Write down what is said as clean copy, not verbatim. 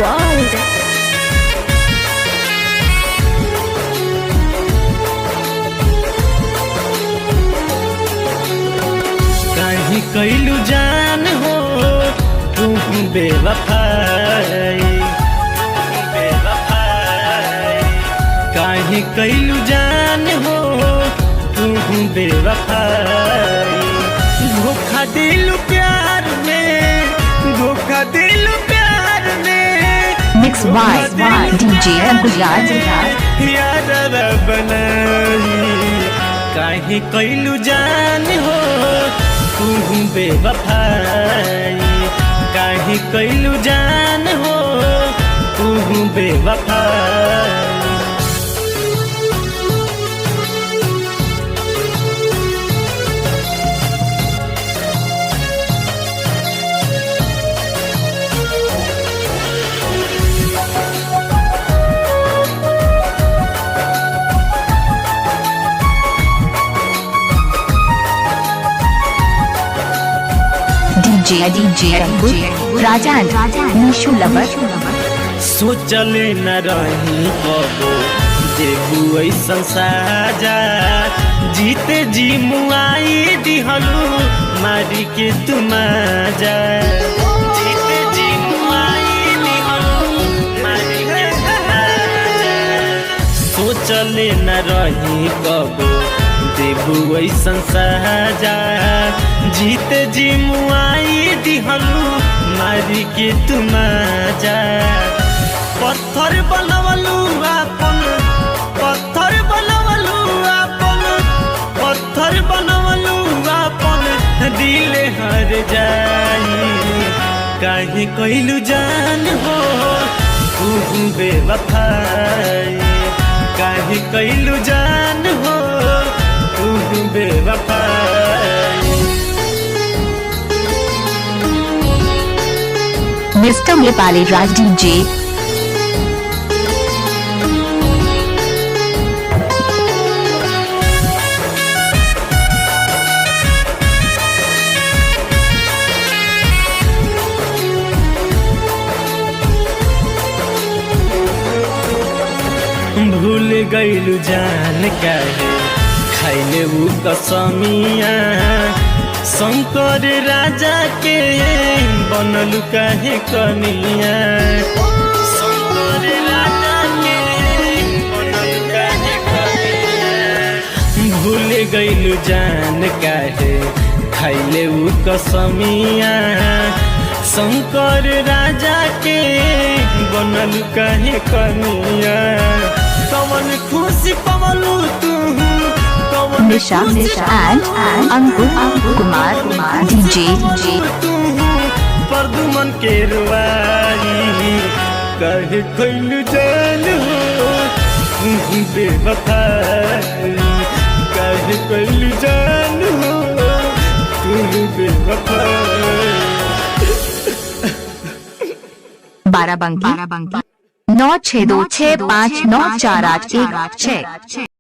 world. काहे कैलू जान हो तू बेवफाई, काहे कैलू जान हो तू बेवफाई। धोखा दिलू प्यार में, धोखा दिलू प्यार में। Mixed by DJ Gujarat. यार बनाई काहे कैलू जान हो तू बेवफाई, काहे कैलू जान हो तू बेवफाई। DJ Rajan Nishu Lover. सोचले न रही कबो देबू ऐसन साजा, जीते जी मुआई दिहलू मारी के तुम जा। जीते जी मुआई दिहलू मारी के तुम जा। सोचले न रही कबो देबू ऐसन साजा, जीते जी मुआई दिहलू मारी के तुम जा। पत्थर बनवलू आपन, पत्थर बनवलू आपन, पत्थर बनवलू आपन दिल हर जाई। काहे कैलू जान हो तू बेवफाई, काहे कैलू जान हो तू बेवफाई। Mr. Nepali Raj DJ. भूल गईलू जान काहे खाइले उ कसमिया, शंकर राजा के बनलू काहे कनिया। शंकर राजा के बनलू काहे कनिया। भूल गईलू जान काहे खाइले उ कसमिया, शंकर राजा के बनलू काहे कनिया। कवन खुशी पवलू तू, Nisha and Ankur Kumar DJ. Parduman के रुआई कहे कैलू जान हो तू बेवफाई, कहे कैलू जान हो तू बेवफाई। Barabanki 9626594816